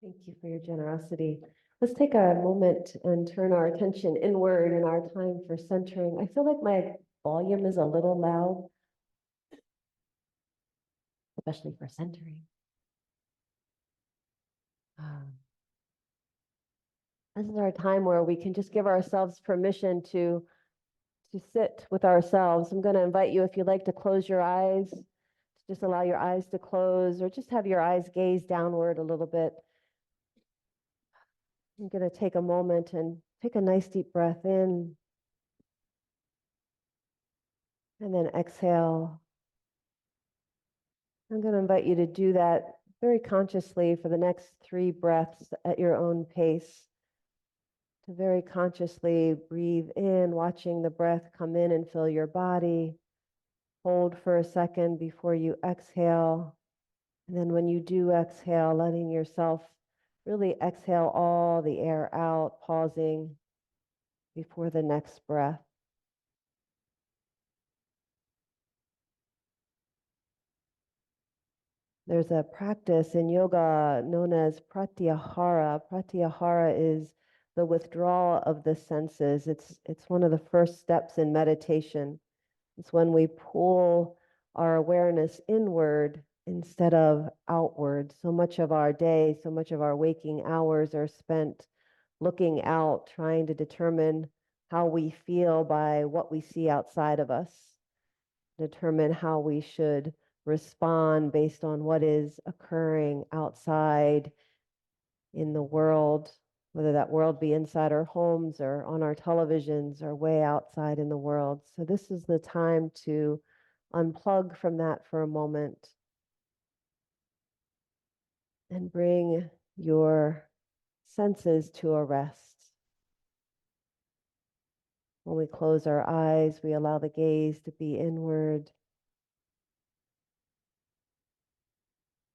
Thank you for your generosity. Let's take a moment and turn our attention inward in our time for centering. I feel like my volume is a little loud, especially for centering. This is our time where we can just give ourselves permission to sit with ourselves. I'm going to invite you, if you'd like to close your eyes, to just allow your eyes to close or just have your eyes gaze downward a little bit. I'm going to take a moment and take a nice deep breath in and then exhale. I'm going to invite you to do that very consciously for the next 3 breaths at your own pace. To very consciously breathe in, watching the breath come in and fill your body. Hold for a second before you exhale. And then when you do exhale, letting yourself really exhale all the air out, pausing before the next breath. There's a practice in yoga known as pratyahara. Pratyahara is the withdrawal of the senses. It's one of the first steps in meditation. It's when we pull our awareness inward instead of outward. So much of our day, so much of our waking hours are spent looking out, trying to determine how we feel by what we see outside of us, determine how we should respond based on what is occurring outside in the world, whether that world be inside our homes or on our televisions or way outside in the world. So this is the time to unplug from that for a moment and bring your senses to a rest. When we close our eyes, we allow the gaze to be inward.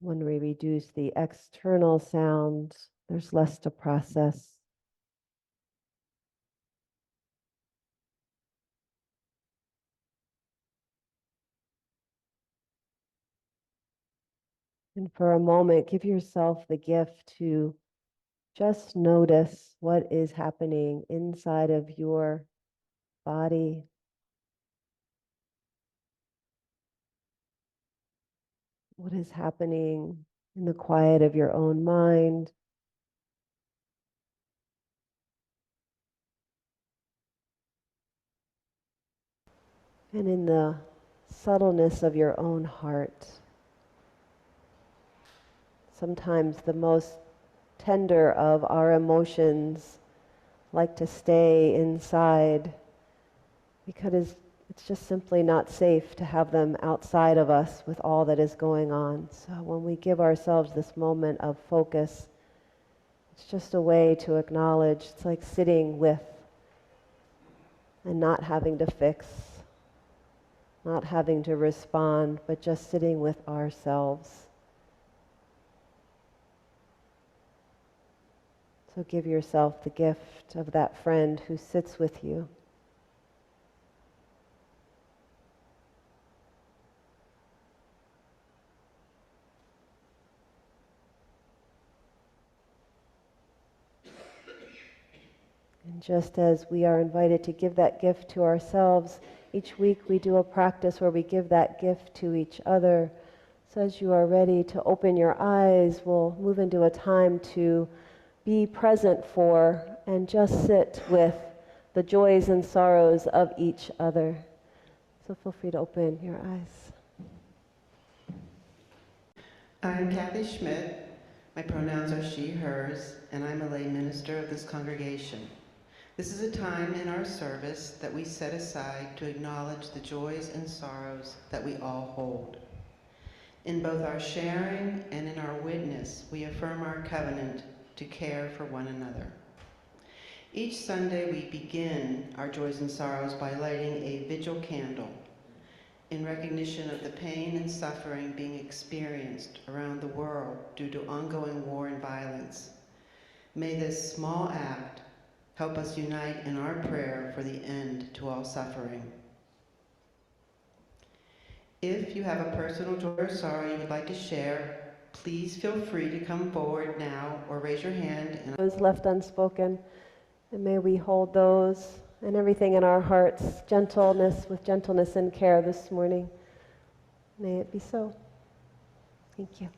When we reduce the external sound, there's less to process. And for a moment, give yourself the gift to just notice what is happening inside of your body. What is happening in the quiet of your own mind. And in the subtleness of your own heart. Sometimes the most tender of our emotions like to stay inside because it's just simply not safe to have them outside of us with all that is going on. So when we give ourselves this moment of focus, it's just a way to acknowledge. It's like sitting with and not having to fix, not having to respond, but just sitting with ourselves. So give yourself the gift of that friend who sits with you. And just as we are invited to give that gift to ourselves, each week we do a practice where we give that gift to each other. So as you are ready to open your eyes, we'll move into a time to be present for and just sit with the joys and sorrows of each other. So feel free to open your eyes. I'm Kathy Schmidt. My pronouns are she, hers, and I'm a lay minister of this congregation. This is a time in our service that we set aside to acknowledge the joys and sorrows that we all hold. In both our sharing and in our witness, we affirm our covenant to care for one another. Each Sunday we begin our joys and sorrows by lighting a vigil candle in recognition of the pain and suffering being experienced around the world due to ongoing war and violence. May this small act help us unite in our prayer for the end to all suffering. If you have a personal joy or sorrow you would like to share, Please feel free to come forward now or raise your hand. And Those left unspoken, and may we hold those and everything in our hearts, with gentleness and care this morning. May it be so. Thank you.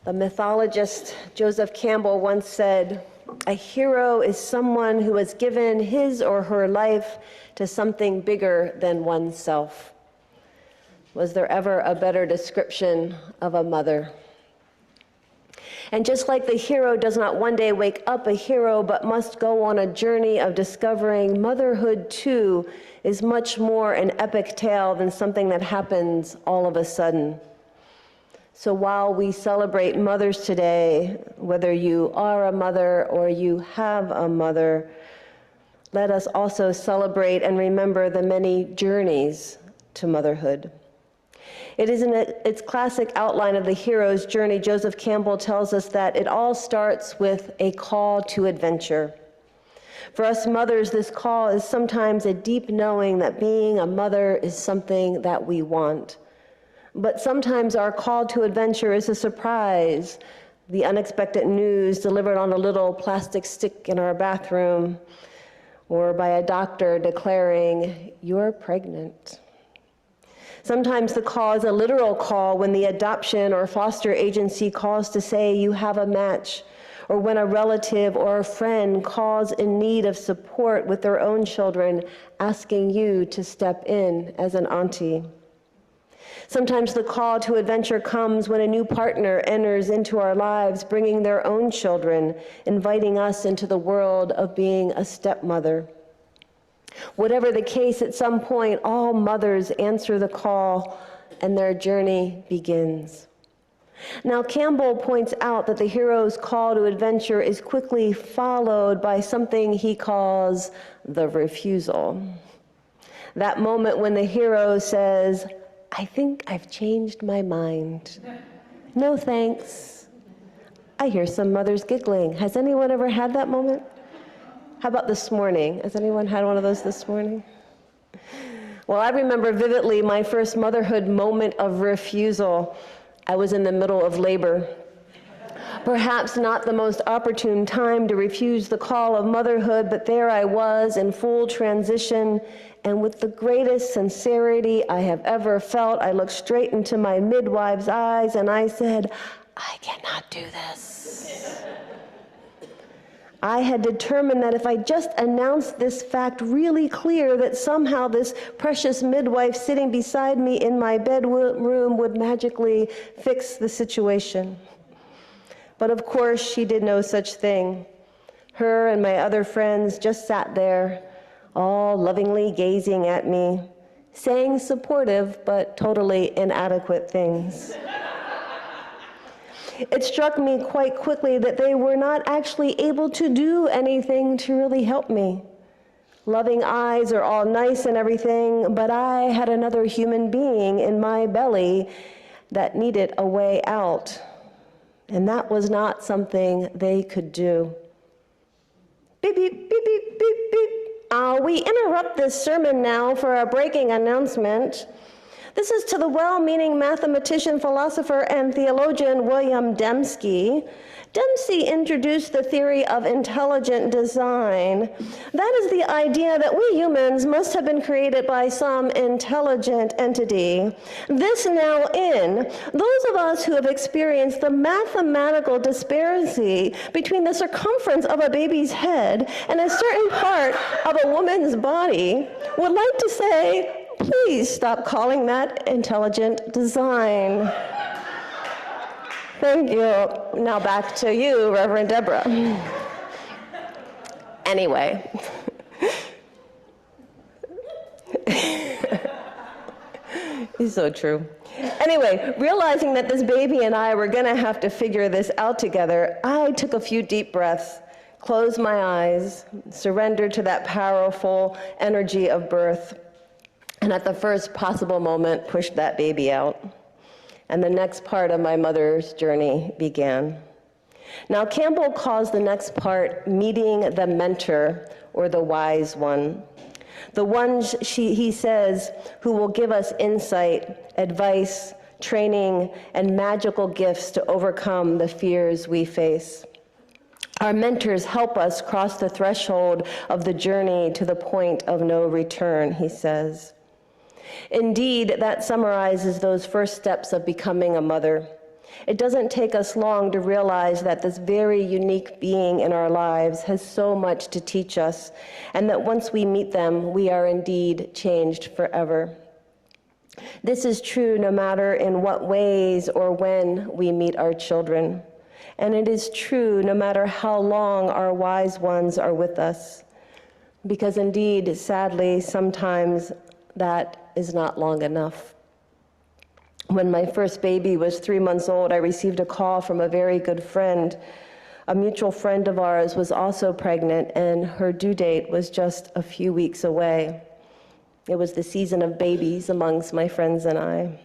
The mythologist Joseph Campbell once said, "A hero is someone who has given his or her life to something bigger than oneself." Was there ever a better description of a mother? And just like the hero does not one day wake up a hero, but must go on a journey of discovering, motherhood too is much more an epic tale than something that happens all of a sudden. So while we celebrate mothers today, whether you are a mother or you have a mother, let us also celebrate and remember the many journeys to motherhood. It is in its classic outline of the hero's journey. Joseph Campbell tells us that it all starts with a call to adventure. For us mothers, this call is sometimes a deep knowing that being a mother is something that we want. But sometimes our call to adventure is a surprise, the unexpected news delivered on a little plastic stick in our bathroom, or by a doctor declaring, "You're pregnant." Sometimes the call is a literal call when the adoption or foster agency calls to say you have a match, or when a relative or a friend calls in need of support with their own children, asking you to step in as an auntie. Sometimes the call to adventure comes when a new partner enters into our lives, bringing their own children, inviting us into the world of being a stepmother. Whatever the case, at some point, all mothers answer the call and their journey begins. Now, Campbell points out that the hero's call to adventure is quickly followed by something he calls the refusal. That moment when the hero says, "I think I've changed my mind. No thanks. I hear some mothers giggling. Has anyone ever had that moment? How about this morning? Has anyone had one of those this morning? Well, I remember vividly my first motherhood moment of refusal. I was in the middle of labor. Perhaps not the most opportune time to refuse the call of motherhood, but there I was in full transition, and with the greatest sincerity I have ever felt, I looked straight into my midwife's eyes and I said, I cannot do this. I had determined that if I just announced this fact really clear, that somehow this precious midwife sitting beside me in my bedroom would magically fix the situation. But of course, she did no such thing. Her and my other friends just sat there, all lovingly gazing at me, saying supportive but totally inadequate things. It struck me quite quickly that they were not actually able to do anything to really help me. Loving eyes are all nice and everything, but I had another human being in my belly that needed a way out. And that was not something they could do. Beep, beep, beep, beep, beep, beep. We interrupt this sermon now for a breaking announcement. This is to the well-meaning mathematician, philosopher, and theologian William Dembski. Dembski introduced the theory of intelligent design. That is the idea that we humans must have been created by some intelligent entity. This now in, those of us who have experienced the mathematical disparity between the circumference of a baby's head and a certain part of a woman's body would like to say, please stop calling that intelligent design. Thank you. Now back to you, Reverend Deborah. Anyway. It's so true. Anyway, realizing that this baby and I were gonna have to figure this out together, I took a few deep breaths, closed my eyes, surrendered to that powerful energy of birth, and at the first possible moment, pushed that baby out. And the next part of my mother's journey began. Now, Campbell calls the next part meeting the mentor or the wise one. The one, he says, who will give us insight, advice, training, and magical gifts to overcome the fears we face. Our mentors help us cross the threshold of the journey to the point of no return, he says. Indeed, that summarizes those first steps of becoming a mother. It doesn't take us long to realize that this very unique being in our lives has so much to teach us, and that once we meet them, we are indeed changed forever. This is true no matter in what ways or when we meet our children. And it is true no matter how long our wise ones are with us. Because indeed, sadly, sometimes that is not long enough. When my first baby was 3 months old, I received a call from a very good friend. A mutual friend of ours was also pregnant, and her due date was just a few weeks away. It was the season of babies amongst my friends and I.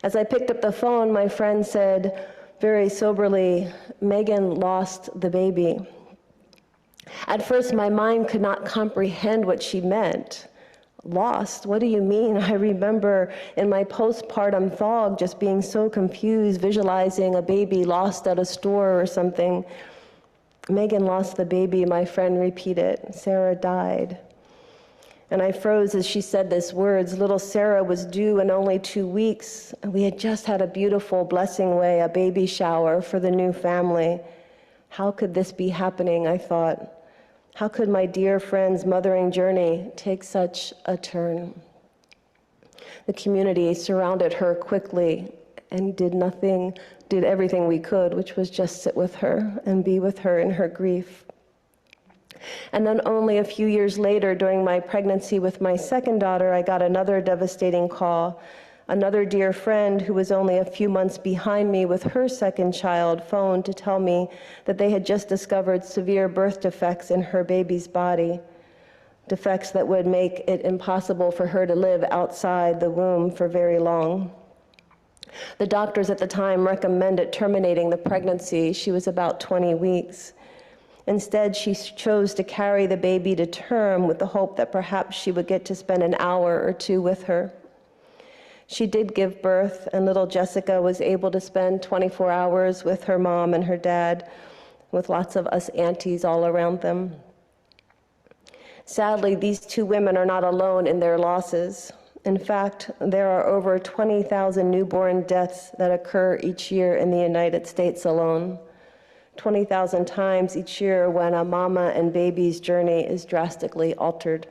As I picked up the phone, my friend said very soberly, Megan lost the baby. At first, my mind could not comprehend what she meant. Lost? What do you mean? I remember in my postpartum fog just being so confused, visualizing a baby lost at a store or something. Megan lost the baby, my friend repeated. Sarah died. And I froze as she said these words. Little Sarah was due in only 2 weeks. We had just had a beautiful blessing way, a baby shower for the new family. How could this be happening, I thought. How could my dear friend's mothering journey take such a turn? The community surrounded her quickly and did everything we could, which was just sit with her and be with her in her grief. And then only a few years later, during my pregnancy with my second daughter, I got another devastating call. Another dear friend who was only a few months behind me with her second child phoned to tell me that they had just discovered severe birth defects in her baby's body, defects that would make it impossible for her to live outside the womb for very long. The doctors at the time recommended terminating the pregnancy. She was about 20 weeks. Instead, she chose to carry the baby to term with the hope that perhaps she would get to spend an hour or two with her. She did give birth, and little Jessica was able to spend 24 hours with her mom and her dad, with lots of us aunties all around them. Sadly, these two women are not alone in their losses. In fact, there are over 20,000 newborn deaths that occur each year in the United States alone. 20,000 times each year when a mama and baby's journey is drastically altered.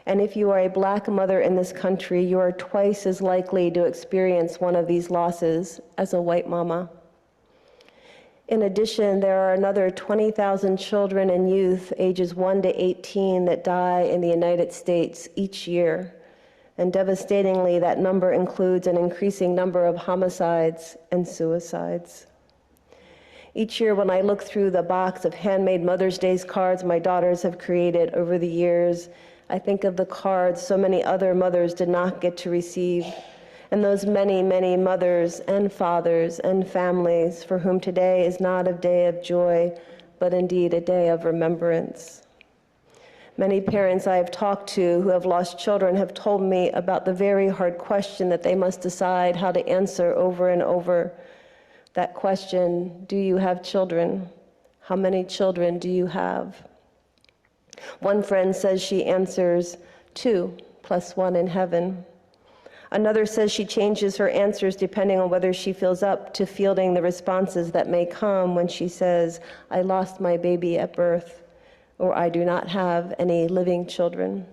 And if you are a Black mother in this country, you are twice as likely to experience one of these losses as a white mama. In addition, there are another 20,000 children and youth ages 1 to 18 that die in the United States each year. And devastatingly, that number includes an increasing number of homicides and suicides. Each year when I look through the box of handmade Mother's Day cards my daughters have created over the years, I think of the cards so many other mothers did not get to receive, and those many, many mothers and fathers and families for whom today is not a day of joy, but indeed a day of remembrance. Many parents I have talked to who have lost children have told me about the very hard question that they must decide how to answer over and over. That question, do you have children? How many children do you have? One friend says she answers 2 + 1 in heaven. Another says she changes her answers depending on whether she feels up to fielding the responses that may come when she says, I lost my baby at birth, or I do not have any living children.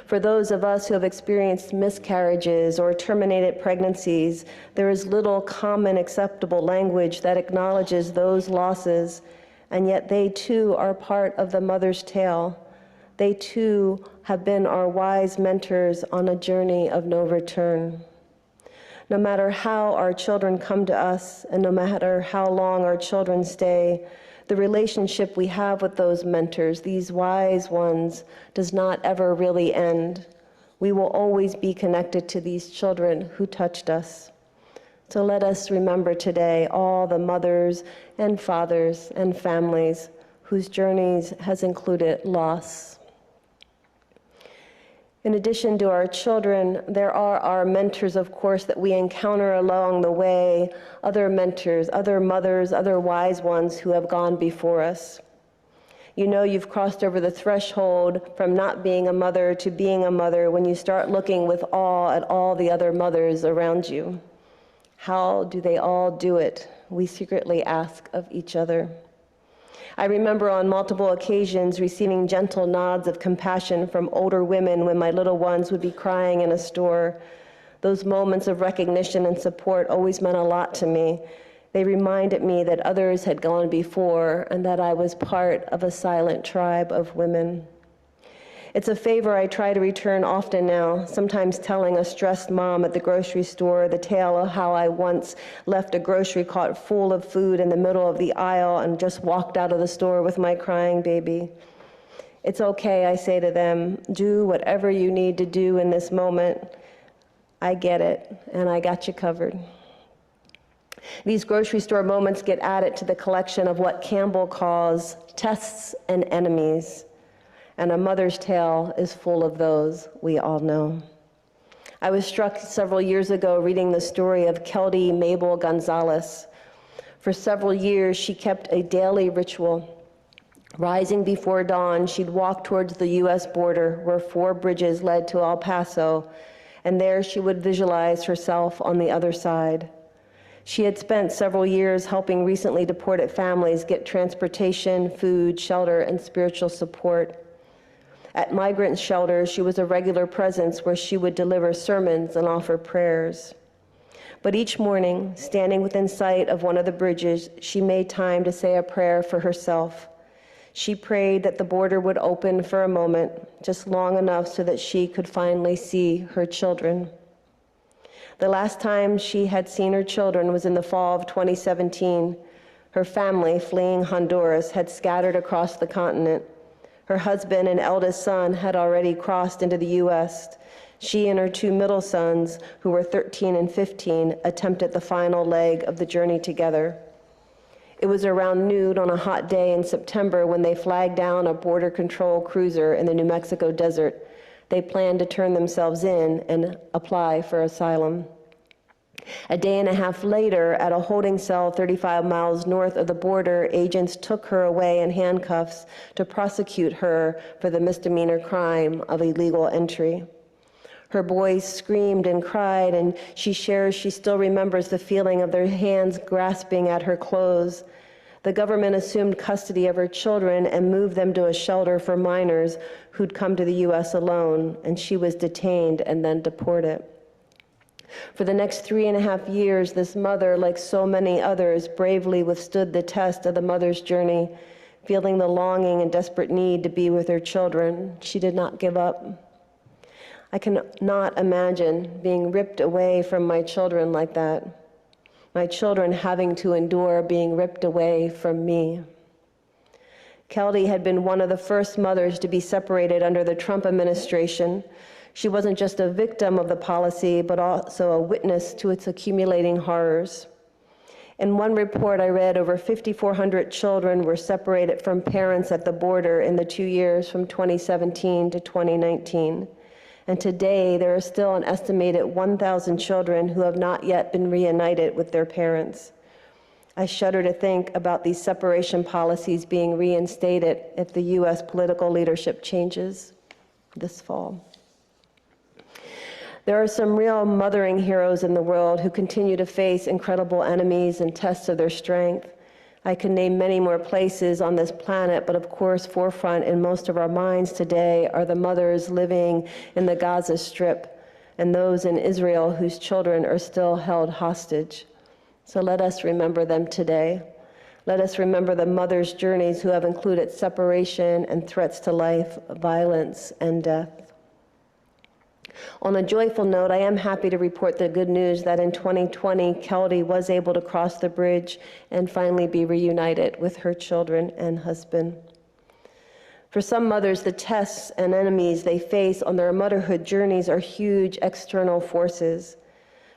For those of us who have experienced miscarriages or terminated pregnancies, there is little common acceptable language that acknowledges those losses, and yet they too are part of the mother's tale. They too have been our wise mentors on a journey of no return. No matter how our children come to us, and no matter how long our children stay, the relationship we have with those mentors, these wise ones, does not ever really end. We will always be connected to these children who touched us. So let us remember today all the mothers and fathers and families whose journeys has included loss. In addition to our children, there are our mentors, of course, that we encounter along the way, other mentors, other mothers, other wise ones who have gone before us. You know you've crossed over the threshold from not being a mother to being a mother when you start looking with awe at all the other mothers around you. How do they all do it? We secretly ask of each other. I remember on multiple occasions receiving gentle nods of compassion from older women when my little ones would be crying in a store. Those moments of recognition and support always meant a lot to me. They reminded me that others had gone before and that I was part of a silent tribe of women. It's a favor I try to return often now, sometimes telling a stressed mom at the grocery store the tale of how I once left a grocery cart full of food in the middle of the aisle and just walked out of the store with my crying baby. It's okay, I say to them, do whatever you need to do in this moment. I get it, and I got you covered. These grocery store moments get added to the collection of what Campbell calls tests and enemies. And a mother's tale is full of those we all know. I was struck several years ago reading the story of Keldy Mabel Gonzalez. For several years, she kept a daily ritual. Rising before dawn, she'd walk towards the U.S. border where 4 bridges led to El Paso, and there she would visualize herself on the other side. She had spent several years helping recently deported families get transportation, food, shelter, and spiritual support. At migrant shelters, she was a regular presence where she would deliver sermons and offer prayers. But each morning, standing within sight of one of the bridges, she made time to say a prayer for herself. She prayed that the border would open for a moment, just long enough so that she could finally see her children. The last time she had seen her children was in the fall of 2017. Her family, fleeing Honduras, had scattered across the continent. Her husband and eldest son had already crossed into the U.S. She and her two middle sons, who were 13 and 15, attempted the final leg of the journey together. It was around noon on a hot day in September when they flagged down a border control cruiser in the New Mexico desert. They planned to turn themselves in and apply for asylum. A day and a half later, at a holding cell 35 miles north of the border, agents took her away in handcuffs to prosecute her for the misdemeanor crime of illegal entry. Her boys screamed and cried, and she shares she still remembers the feeling of their hands grasping at her clothes. The government assumed custody of her children and moved them to a shelter for minors who'd come to the U.S. alone, and she was detained and then deported. For the next 3.5 years, this mother, like so many others, bravely withstood the test of the mother's journey, feeling the longing and desperate need to be with her children. She did not give up. I cannot imagine being ripped away from my children like that. My children having to endure being ripped away from me. Kelly had been one of the first mothers to be separated under the Trump administration. She wasn't just a victim of the policy, but also a witness to its accumulating horrors. In one report I read, over 5,400 children were separated from parents at the border in the 2 years from 2017 to 2019. And today, there are still an estimated 1,000 children who have not yet been reunited with their parents. I shudder to think about these separation policies being reinstated if the U.S. political leadership changes this fall. There are some real mothering heroes in the world who continue to face incredible enemies and tests of their strength. I can name many more places on this planet, but of course, forefront in most of our minds today are the mothers living in the Gaza Strip and those in Israel whose children are still held hostage. So let us remember them today. Let us remember the mothers' journeys who have included separation and threats to life, violence, and death. On a joyful note, I am happy to report the good news that in 2020, Kelly was able to cross the bridge and finally be reunited with her children and husband. For some mothers, the tests and enemies they face on their motherhood journeys are huge external forces.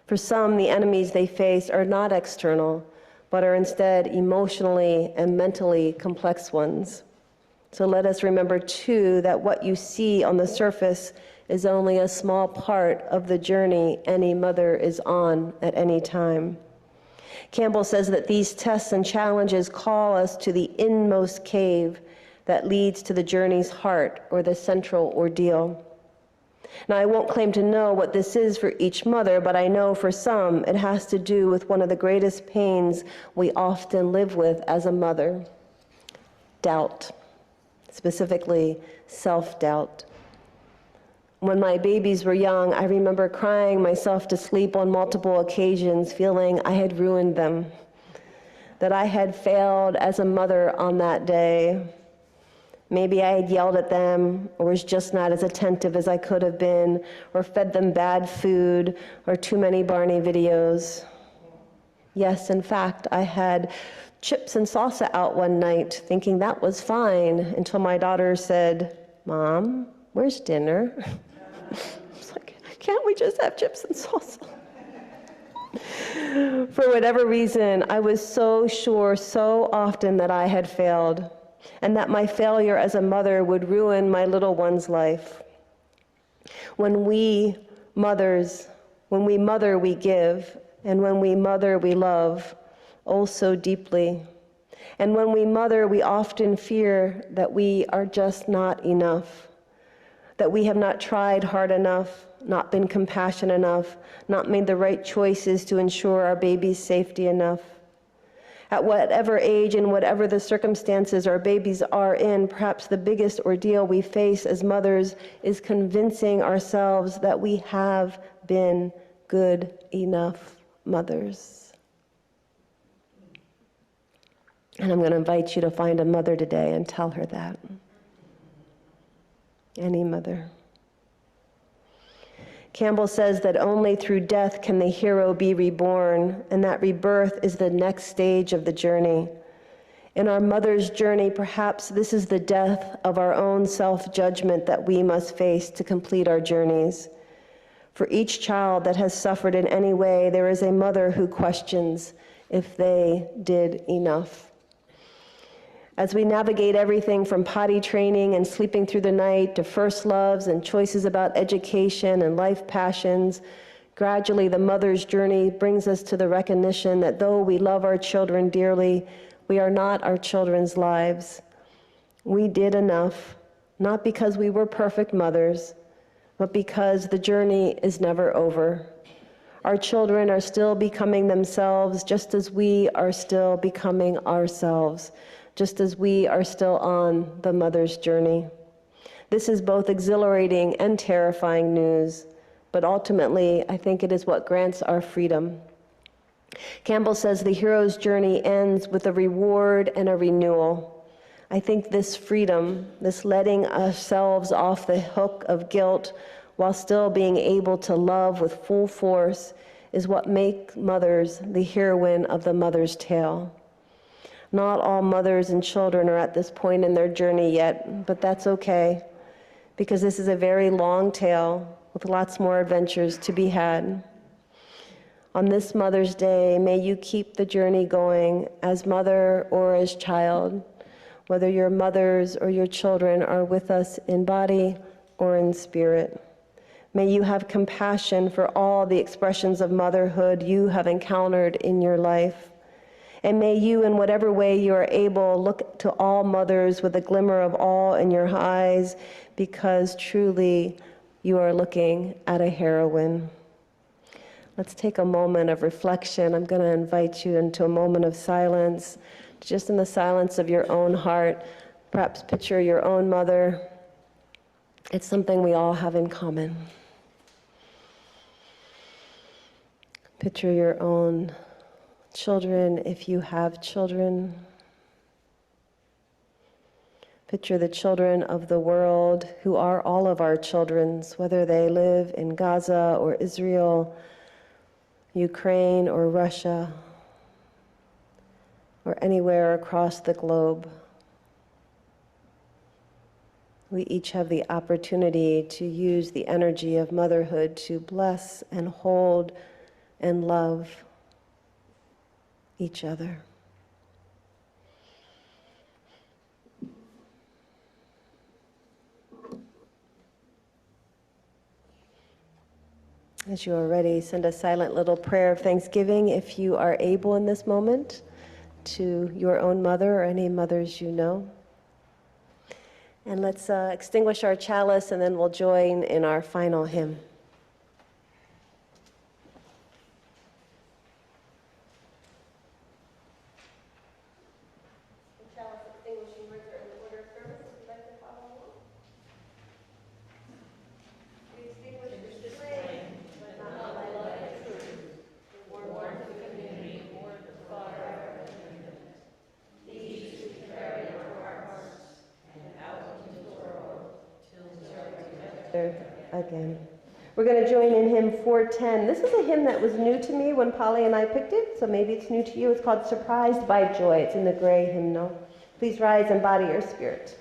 For some, the enemies they face are not external, but are instead emotionally and mentally complex ones. So let us remember, too, that what you see on the surface is only a small part of the journey any mother is on at any time. Campbell says that these tests and challenges call us to the inmost cave that leads to the journey's heart, or the central ordeal. Now, I won't claim to know what this is for each mother, but I know for some it has to do with one of the greatest pains we often live with as a mother: doubt, specifically self-doubt. When my babies were young, I remember crying myself to sleep on multiple occasions, feeling I had ruined them, that I had failed as a mother on that day. Maybe I had yelled at them, or was just not as attentive as I could have been, or fed them bad food, or too many Barney videos. Yes, in fact, I had chips and salsa out one night, thinking that was fine, until my daughter said, "Mom, where's dinner?" I was like, can't we just have chips and salsa? For whatever reason, I was so sure so often that I had failed, and that my failure as a mother would ruin my little one's life. When we mother, we give, and when we mother, we love, oh so deeply. And when we mother, we often fear that we are just not enough, that we have not tried hard enough, not been compassionate enough, not made the right choices to ensure our baby's safety enough. At whatever age and whatever the circumstances our babies are in, perhaps the biggest ordeal we face as mothers is convincing ourselves that we have been good enough mothers. And I'm going to invite you to find a mother today and tell her that. Any mother. Campbell says that only through death can the hero be reborn, and that rebirth is the next stage of the journey. In our mother's journey, perhaps this is the death of our own self-judgment that we must face to complete our journeys. For each child that has suffered in any way, there is a mother who questions if they did enough. As we navigate everything from potty training and sleeping through the night to first loves and choices about education and life passions, gradually the mother's journey brings us to the recognition that though we love our children dearly, we are not our children's lives. We did enough, not because we were perfect mothers, but because the journey is never over. Our children are still becoming themselves just as we are still becoming ourselves, just as we are still on the mother's journey. This is both exhilarating and terrifying news, but ultimately, I think it is what grants our freedom. Campbell says the hero's journey ends with a reward and a renewal. I think this freedom, this letting ourselves off the hook of guilt while still being able to love with full force, is what makes mothers the heroine of the mother's tale. Not all mothers and children are at this point in their journey yet, but that's okay, because this is a very long tale with lots more adventures to be had. On this Mother's Day, may you keep the journey going as mother or as child, whether your mothers or your children are with us in body or in spirit. May you have compassion for all the expressions of motherhood you have encountered in your life. And may you, in whatever way you are able, look to all mothers with a glimmer of awe in your eyes, because truly you are looking at a heroine. Let's take a moment of reflection. I'm going to invite you into a moment of silence, just in the silence of your own heart. Perhaps picture your own mother. It's something we all have in common. Picture your own children, if you have children. Picture the children of the world who are all of our children's, whether they live in Gaza or Israel, Ukraine or Russia, or anywhere across the globe. We each have the opportunity to use the energy of motherhood to bless and hold and love each other. As you are ready, send a silent little prayer of thanksgiving, if you are able in this moment, to your own mother or any mothers you know. And let's extinguish our chalice, and then we'll join in our final hymn. Again. We're going to join in hymn 410. This is a hymn that was new to me when Polly and I picked it, so maybe it's new to you. It's called Surprised by Joy. It's in the gray hymnal. Please rise and body your spirit.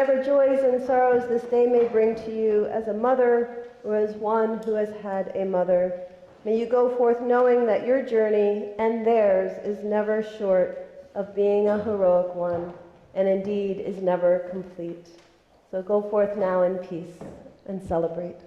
whatever joys and sorrows this day may bring to you as a mother or as one who has had a mother, may you go forth knowing that your journey and theirs is never short of being a heroic one, and indeed is never complete. So go forth now in peace and celebrate.